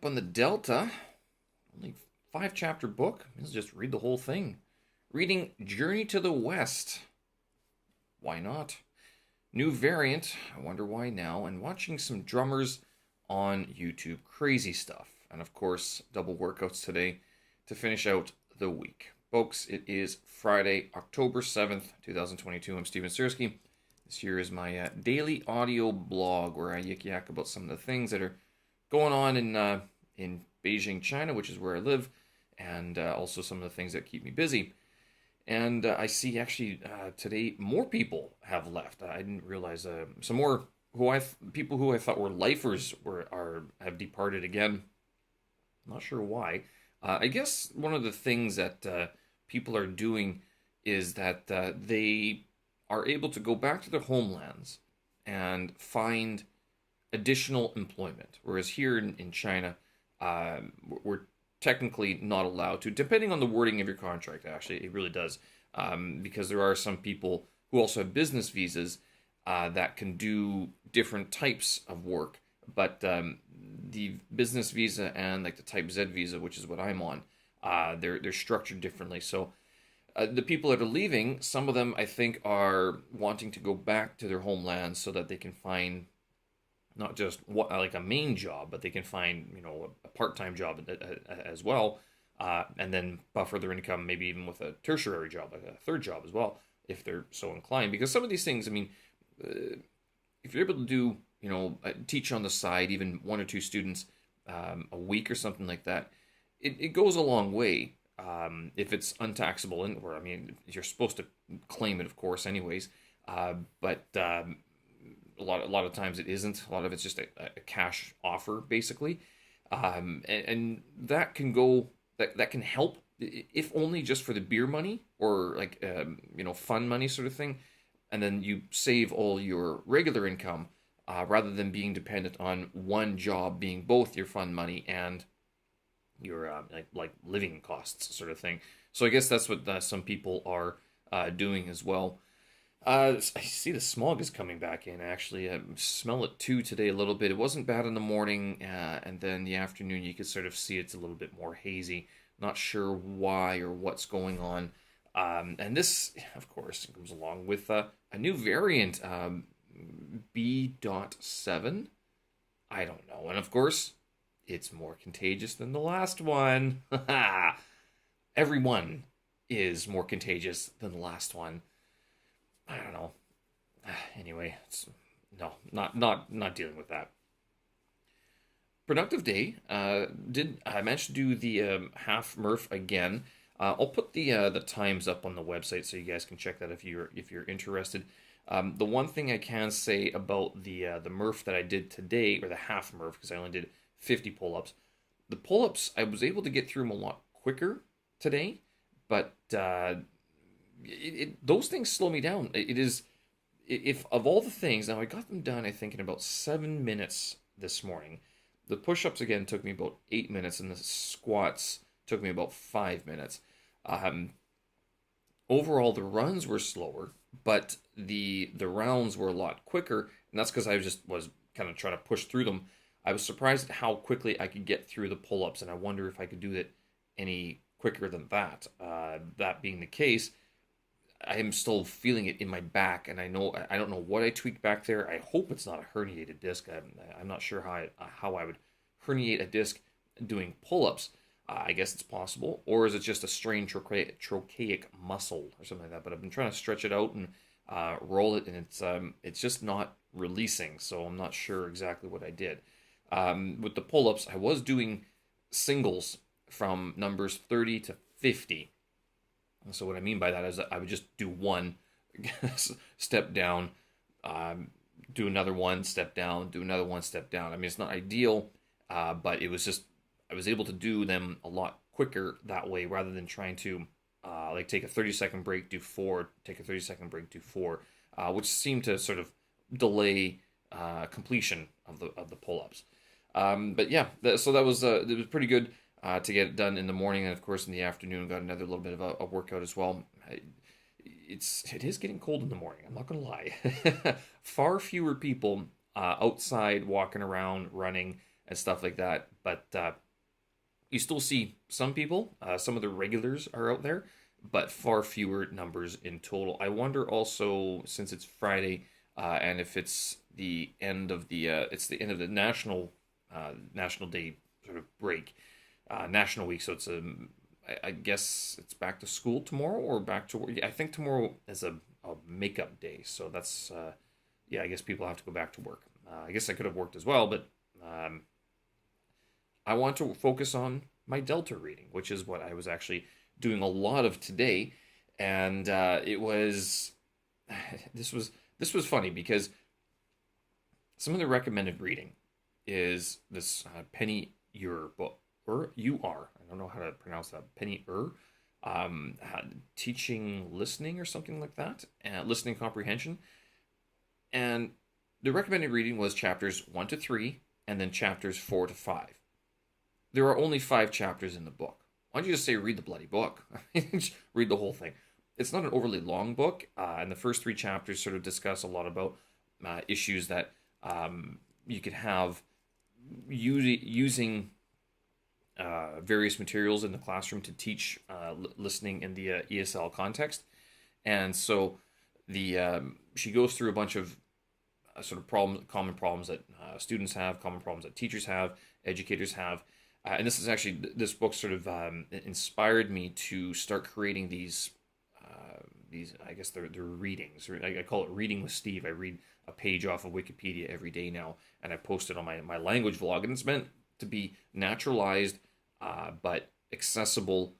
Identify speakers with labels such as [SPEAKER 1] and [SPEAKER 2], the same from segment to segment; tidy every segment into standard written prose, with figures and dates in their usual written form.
[SPEAKER 1] on the Delta. Only 5-chapter book. Let's just read the whole thing. Reading Journey to the West. Why not? New variant. I wonder why now. And watching some drummers on YouTube. Crazy stuff. And of course, double workouts today to finish out the week. Folks, it is Friday, October 7th, 2022. I'm Steven Sersky. This here is my daily audio blog where I yik-yak about some of the things that are going on in Beijing, China, which is where I live, and also some of the things that keep me busy. And I see actually today more people have left. I didn't realize some more people who I thought were lifers have departed again. I'm not sure why. I guess one of the things that people are doing is that they are able to go back to their homelands and find additional employment. Whereas here in China, we're technically not allowed to, depending on the wording of your contract, actually. It really does. Because there are some people who also have business visas that can do different types of work. But the business visa and like the Type Z visa, which is what I'm on, they're structured differently. So the people that are leaving, some of them I think are wanting to go back to their homelands so that they can find not just like a main job, but they can find a part-time job as well, and then buffer their income maybe even with a tertiary job, like a third job as well, if they're so inclined. Because some of these things, I mean, if you're able to do teach on the side, even one or two students a week or something like that, it goes a long way. If it's untaxable, or I mean, you're supposed to claim it, of course, anyways. But a lot of times it isn't. A lot of it's just a cash offer, basically, and that can go that can help, if only just for the beer money or like fun money sort of thing, and then you save all your regular income rather than being dependent on one job being both your fun money and your like living costs sort of thing. So I guess that's what some people are doing as well. I see the smog is coming back in, actually. I smell it too today a little bit. It wasn't bad in the morning, and then the afternoon you could sort of see it's a little bit more hazy. Not sure why or what's going on. And this, of course, comes along with a new variant, B.7. I don't know. And of course, it's more contagious than the last one. Everyone is more contagious than the last one. I don't know. Anyway, not dealing with that. Productive day. I managed to do the half Murph again. I'll put the times up on the website so you guys can check that if you're interested. The one thing I can say about the Murph that I did today, or the half Murph, because I only did 50 pull-ups. The pull-ups, I was able to get through them a lot quicker today, but those things slow me down. It is, if of all the things, now I got them done, I think, in about 7 minutes this morning. The push-ups, again, took me about 8 minutes, and the squats took me about 5 minutes. Overall, the runs were slower, but the rounds were a lot quicker, and that's because I was kind of trying to push through them. I was surprised at how quickly I could get through the pull-ups, and I wonder if I could do it any quicker than that. That being the case, I am still feeling it in my back, and I don't know what I tweaked back there. I hope it's not a herniated disc. I'm not sure how I would herniate a disc doing pull-ups. I guess it's possible, or is it just a strained trochaic muscle or something like that? But I've been trying to stretch it out and roll it, and it's just not releasing. So I'm not sure exactly what I did. With the pull-ups, I was doing singles from numbers 30 to 50. So what I mean by that is that I would just do one, step down, do another one, step down, do another one, step down. I mean, it's not ideal, but it was just, I was able to do them a lot quicker that way rather than trying to like take a 30-second break, do 4, take a 30-second break, do 4, which seemed to sort of delay completion of the pull-ups. But yeah, so it was pretty good to get it done in the morning, and of course in the afternoon got another little bit of a workout as well. It is getting cold in the morning, I'm not gonna lie. Far fewer people outside walking around, running and stuff like that, But you still see some people, some of the regulars are out there, but far fewer numbers in total. I wonder also, since it's Friday, and if it's the end of the National Day sort of break, National Week. So it's I guess it's back to school tomorrow or back to work. I think tomorrow is a makeup day, so that's yeah. I guess people have to go back to work. I guess I could have worked as well, but I want to focus on my Delta reading, which is what I was actually doing a lot of today, and it was this was funny because some of the recommended reading is this Penny Ur book, Ur. I don't know how to pronounce that. Penny Ur, teaching listening or something like that, listening comprehension, and the recommended reading was chapters 1 to 3, and then chapters 4 to 5. There are only 5 chapters in the book. Why don't you just say read the bloody book? Just read the whole thing. It's not an overly long book, and the first 3 chapters sort of discuss a lot about issues that you could have using various materials in the classroom to teach listening in the ESL context. And so she goes through a bunch of sort of common problems that students have, common problems that teachers have, educators have. And this book sort of inspired me to start creating these I guess they're readings. I call it Reading with Steve. I read a page off of Wikipedia every day now, and I post it on my language vlog. And it's meant to be naturalized but accessible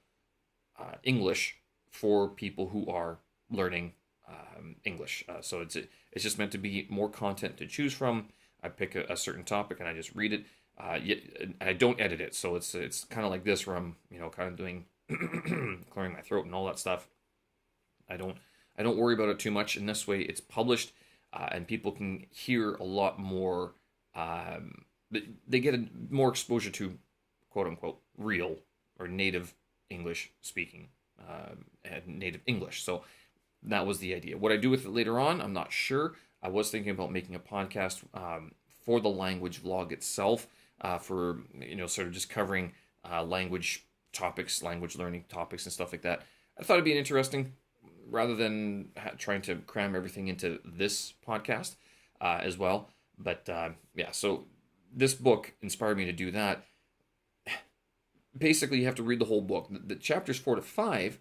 [SPEAKER 1] English for people who are learning English. So it's just meant to be more content to choose from. I pick a certain topic and I just read it. I don't edit it, so it's kind of like this where I'm kind of doing clearing my throat and all that stuff. I don't worry about it too much. In this way, it's published, and people can hear a lot more. They get more exposure to quote unquote real or native English speaking, and native English. So that was the idea. What I do with it later on, I'm not sure. I was thinking about making a podcast for the language vlog itself, for sort of just covering language topics, language learning topics, and stuff like that. I thought it'd be interesting, rather than trying to cram everything into this podcast as well. But yeah, so this book inspired me to do that. Basically, you have to read the whole book. The chapters 4 to 5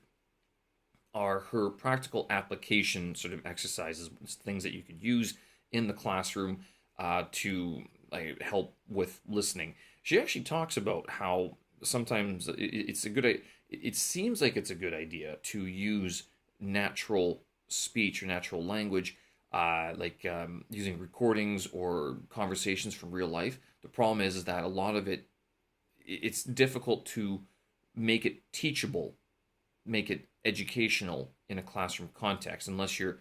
[SPEAKER 1] are her practical application sort of exercises, things that you could use in the classroom to help with listening. She actually talks about how sometimes it seems like it's a good idea to use natural speech or natural language, using recordings or conversations from real life. The problem is that a lot of it's difficult to make it teachable, make it educational in a classroom context, unless you're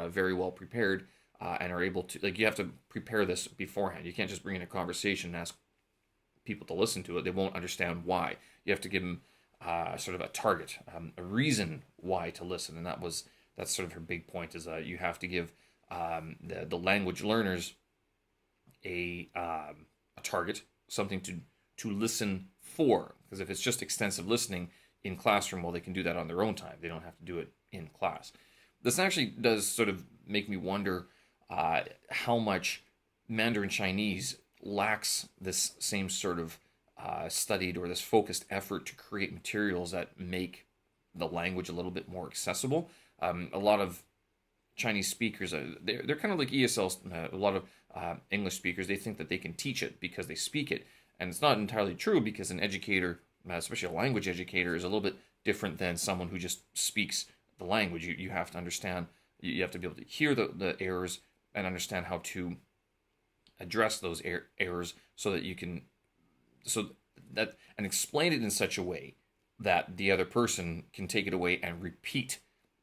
[SPEAKER 1] very well prepared and are able to, you have to prepare this beforehand. You can't just bring in a conversation and ask people to listen to it. They won't understand why. You have to give them sort of a target, a reason why to listen, and that's sort of her big point, is you have to give the language learners a target, something to listen for. Because if it's just extensive listening in classroom, well, they can do that on their own time. They don't have to do it in class. This actually does sort of make me wonder how much Mandarin Chinese lacks this same sort of studied or this focused effort to create materials that make the language a little bit more accessible. A lot of Chinese speakers, they're kind of like ESL, a lot of English speakers, they think that they can teach it because they speak it. And it's not entirely true, because an educator, especially a language educator, is a little bit different than someone who just speaks the language. You have to understand, you have to be able to hear the errors and understand how to address those errors so that you can, and explain it in such a way that the other person can take it away and repeat,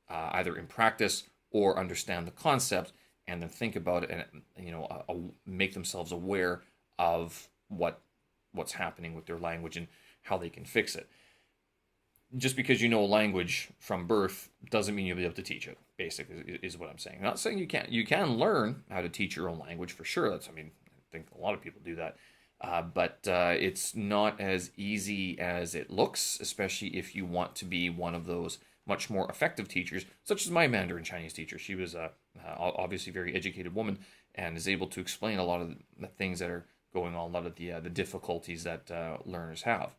[SPEAKER 1] either in practice or understand the concept, and then think about it and make themselves aware of what's happening with their language and how they can fix it. Just because you know a language from birth doesn't mean you'll be able to teach it, basically, is what I'm saying. I'm not saying you can't. You can learn how to teach your own language, for sure. I think a lot of people do that. But it's not as easy as it looks, especially if you want to be one of those much more effective teachers, such as my Mandarin Chinese teacher. She was obviously a very educated woman and is able to explain a lot of the things that are going on, a lot of the difficulties that learners have.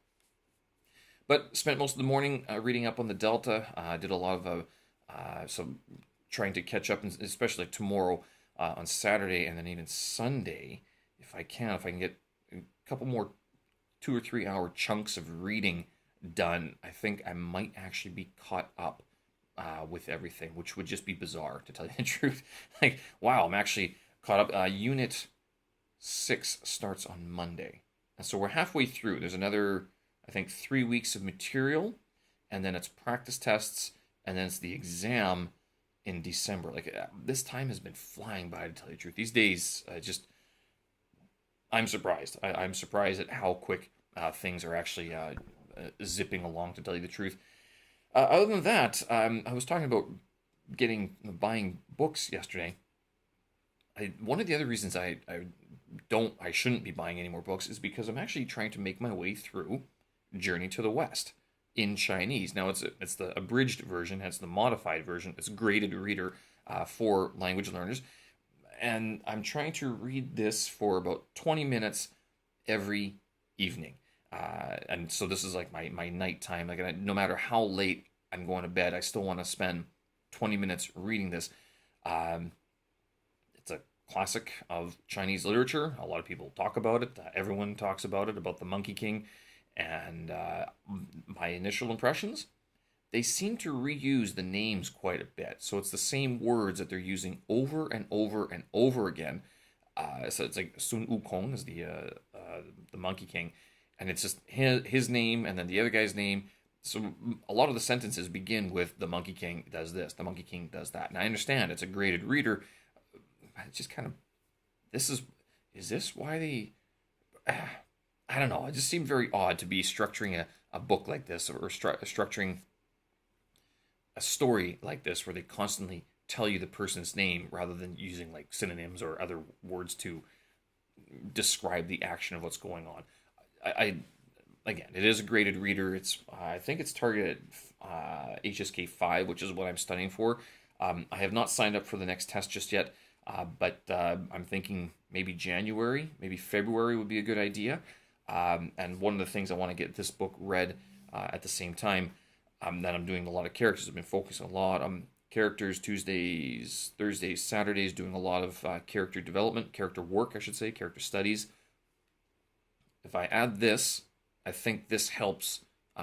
[SPEAKER 1] But spent most of the morning reading up on the Delta. Did a lot of some trying to catch up, especially like tomorrow on Saturday and then even Sunday, if I can get a couple more 2 or 3 hour chunks of reading done. I think I might actually be caught up with everything, which would just be bizarre to tell you the truth. Like, wow, I'm actually caught up. Unit 6 starts on Monday, and so we're halfway through. There's another, I think, 3 weeks of material, and then it's practice tests, and then it's the exam in December. Like, this time has been flying by, to tell you the truth. These days, I'm surprised. I'm surprised at how quick things are actually zipping along, to tell you the truth. Other than that, I was talking about buying books yesterday. One of the other reasons I shouldn't be buying any more books is because I'm actually trying to make my way through Journey to the West in Chinese. Now it's the abridged version, it's the modified version, it's graded reader for language learners, and I'm trying to read this for about 20 minutes every evening. And so this is like my nighttime. Like, no matter how late I'm going to bed, I still want to spend 20 minutes reading this. It's a classic of Chinese literature. A lot of people talk about it. Everyone talks about it, about the Monkey King. And my initial impressions, they seem to reuse the names quite a bit. So it's the same words that they're using over and over and over again. So it's like Sun Wukong is the Monkey King, and it's just his name and then the other guy's name. So a lot of the sentences begin with the Monkey King does this, the Monkey King does that. And I understand it's a graded reader. It's just kind of, is this why they? I don't know. It just seemed very odd to be structuring a book like this, or structuring a story like this where they constantly tell you the person's name rather than using like synonyms or other words to describe the action of what's going on. I again, it is a graded reader. I think it's targeted HSK 5, which is what I'm studying for. I have not signed up for the next test just yet, but I'm thinking maybe January, maybe February would be a good idea. And one of the things I want to get this book read at the same time that I'm doing a lot of characters. I've been focusing a lot on characters Tuesdays, Thursdays, Saturdays, doing a lot of character development, character work, I should say, character studies. If I add this, I think this helps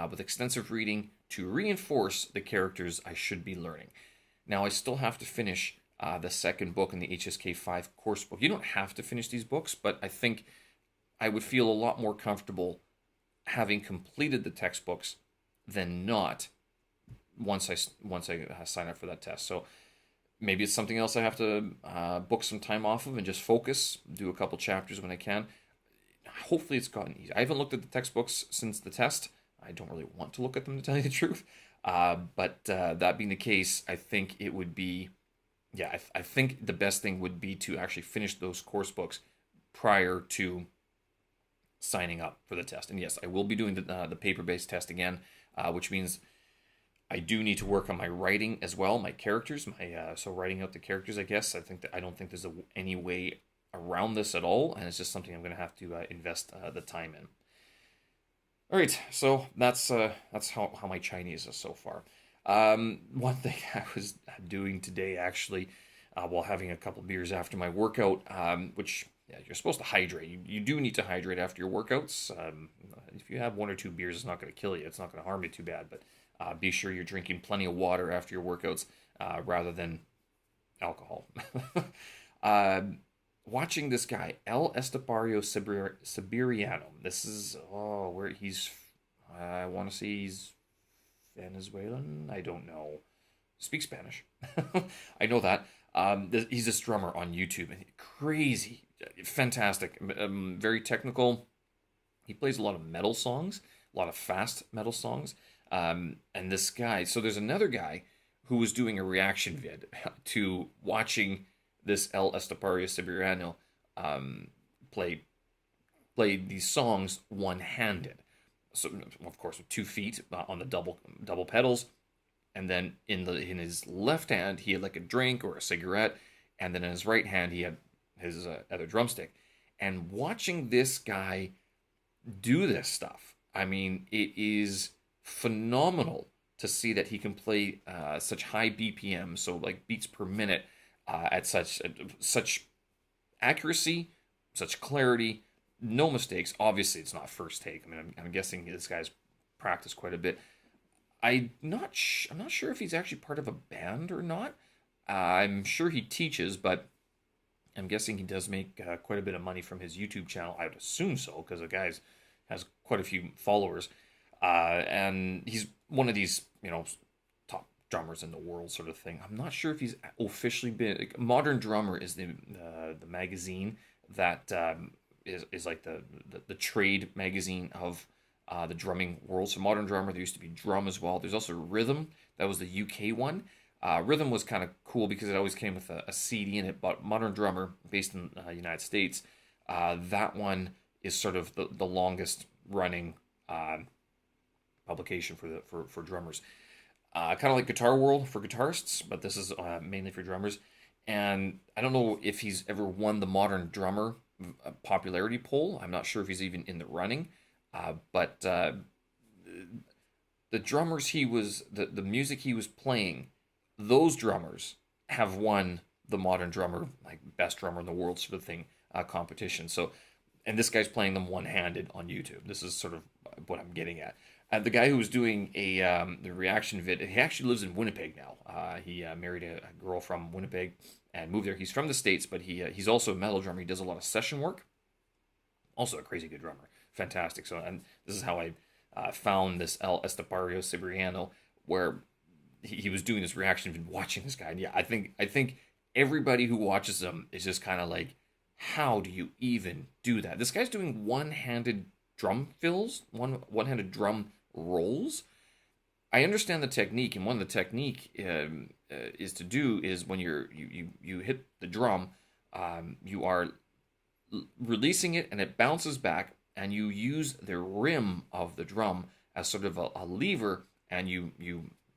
[SPEAKER 1] with extensive reading to reinforce the characters I should be learning. Now, I still have to finish the second book in the HSK 5 course book. You don't have to finish these books, but I think I would feel a lot more comfortable having completed the textbooks than not once I sign up for that test. So maybe it's something else I have to book some time off of and just focus, do a couple chapters when I can. Hopefully it's gotten easy. I haven't looked at the textbooks since the test. I don't really want to look at them, to tell you the truth. But that being the case, I think it would be, I think the best thing would be to actually finish those course books prior to signing up for the test. And yes, I will be doing the paper-based test again, which means I do need to work on my writing as well, my characters, so writing out the characters, I guess. I don't think there's any way around this at all, and it's just something I'm going to have to invest the time in. All right, so that's how my Chinese is so far. One thing I was doing today, actually, while having a couple beers after my workout, which you're supposed to hydrate. You do need to hydrate after your workouts. If you have 1 or 2 beers, it's not going to kill you. It's not going to harm you too bad, but be sure you're drinking plenty of water after your workouts rather than alcohol. Watching this guy, Estepario Siberiano. This is, where he's, I want to say he's Venezuelan? I don't know. Speak Spanish. I know that. He's this drummer on YouTube. Crazy. Fantastic. Very technical. He plays a lot of metal songs, a lot of fast metal songs. And this guy, so there's another guy who was doing a reaction vid to watching this Estepario Siberiano play play these songs one-handed. So of course with 2 feet on the double pedals, and then in his left hand he had like a drink or a cigarette, and then in his right hand he had his other drumstick. And watching this guy do this stuff, I mean, it is phenomenal to see that he can play such high BPM, so like beats per minute, at such accuracy, such clarity, no mistakes. Obviously, it's not first take. I mean, I'm guessing this guy's practiced quite a bit. I'm not sure if he's actually part of a band or not. I'm sure he teaches, but I'm guessing he does make quite a bit of money from his YouTube channel. I would assume so, because the guy has quite a few followers, and he's one of these, top drummers in the world, sort of thing. I'm not sure if he's officially been. Like, Modern Drummer is the magazine that is like the trade magazine of the drumming world. So Modern Drummer, there used to be Drum as well. There's also Rhythm. That was the UK one. Rhythm was kind of cool because it always came with a CD in it, but Modern Drummer, based in the United States, that one is sort of the longest running publication for drummers. Kind of like Guitar World for guitarists, but this is mainly for drummers. And I don't know if he's ever won the Modern Drummer popularity poll. I'm not sure if he's even in the running, but the drummers the music he was playing, those drummers have won the Modern Drummer, like best drummer in the world sort of thing, competition. So, and this guy's playing them one-handed on YouTube. This is sort of what I'm getting at. The guy who was doing the reaction vid, he actually lives in Winnipeg now. He married a girl from Winnipeg and moved there. He's from the States, but he's also a metal drummer. He does a lot of session work. Also a crazy good drummer. Fantastic. So, and this is how I found this Estepario Siberiano, where he was doing this reaction vid, watching this guy. And yeah, I think everybody who watches him is just kind of like, how do you even do that? This guy's doing one-handed drum fills, one-handed drum rolls. I understand the technique, and one of the technique is when you hit the drum, you are releasing it and it bounces back, and you use the rim of the drum as sort of a lever, and you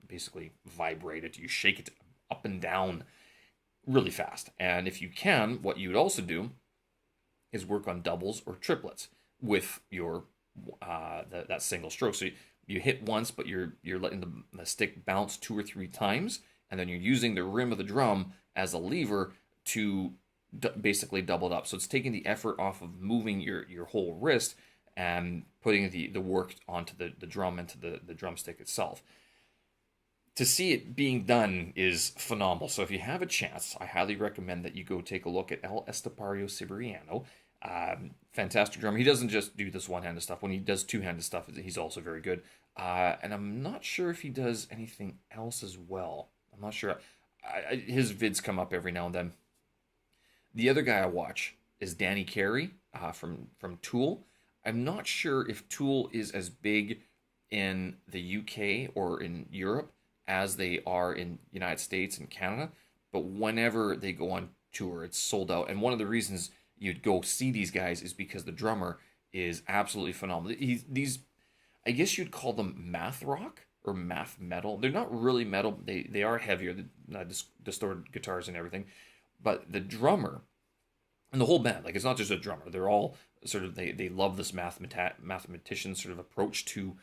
[SPEAKER 1] basically vibrate it, you shake it up and down really fast. And if you can, what you would also do is work on doubles or triplets with your that single stroke. So you hit once, but you're letting the stick bounce 2 or 3 times, and then you're using the rim of the drum as a lever to basically double it up. So it's taking the effort off of moving your whole wrist and putting the work onto the drum and to the drumstick itself. To see it being done is phenomenal. So if you have a chance, I highly recommend that you go take a look at El Estepario Siberiano. Fantastic drummer. He doesn't just do this one-handed stuff. When he does two-handed stuff, he's also very good. And I'm not sure if he does anything else as well. I'm not sure. His vids come up every now and then. The other guy I watch is Danny Carey from Tool. I'm not sure if Tool is as big in the UK or in Europe as they are in United States and Canada, but whenever they go on tour, it's sold out. And one of the reasons you'd go see these guys is because the drummer is absolutely phenomenal. I guess you'd call them math rock or math metal. They're not really metal. They are heavier, distorted guitars and everything. But the drummer and the whole band, like, it's not just a drummer. They're all sort of, they love this mathematician sort of approach to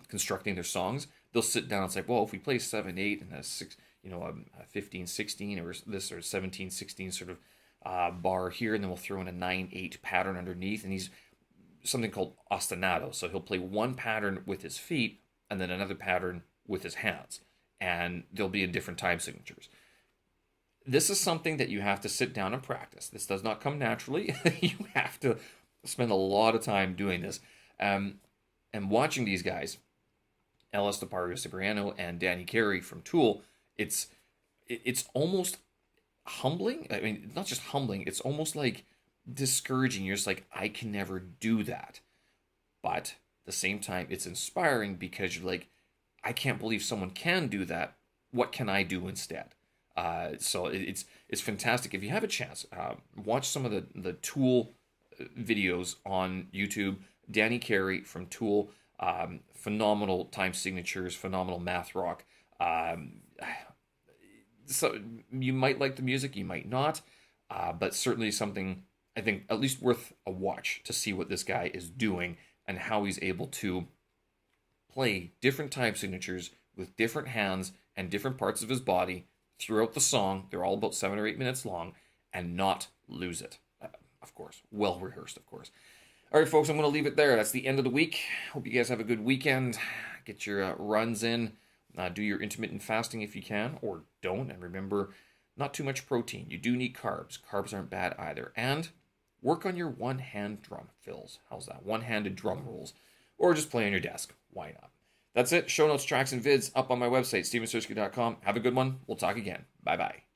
[SPEAKER 1] constructing their songs. They'll sit down and say, well, if we play 7/8 and a 6, a 15/16 or this or 17/16 sort of bar here, and then we'll throw in a 9/8 pattern underneath, and he's something called ostinato. So he'll play one pattern with his feet and then another pattern with his hands, and they'll be in different time signatures. This is something that you have to sit down and practice. This does not come naturally. You have to spend a lot of time doing this. And watching these guys, El Estepario Siberiano and Danny Carey from Tool, it's almost humbling. I mean, not just humbling, it's almost like discouraging. You're just like, I can never do that. But at the same time, it's inspiring because you're like, I can't believe someone can do that. What can I do instead? So it's fantastic. If you have a chance, watch some of the Tool videos on YouTube. Danny Carey from Tool, phenomenal time signatures, phenomenal math rock. So you might like the music, you might not, but certainly something I think at least worth a watch to see what this guy is doing and how he's able to play different time signatures with different hands and different parts of his body throughout the song. They're all about 7 or 8 minutes long, and not lose it. Of course, well rehearsed, of course. All right, folks, I'm going to leave it there. That's the end of the week. Hope you guys have a good weekend. Get your runs in. Do your intermittent fasting if you can, or don't. And remember, not too much protein. You do need carbs. Carbs aren't bad either. And work on your one-hand drum fills. How's that? One-handed drum rolls. Or just play on your desk. Why not? That's it. Show notes, tracks, and vids up on my website, stevensersky.com. Have a good one. We'll talk again. Bye-bye.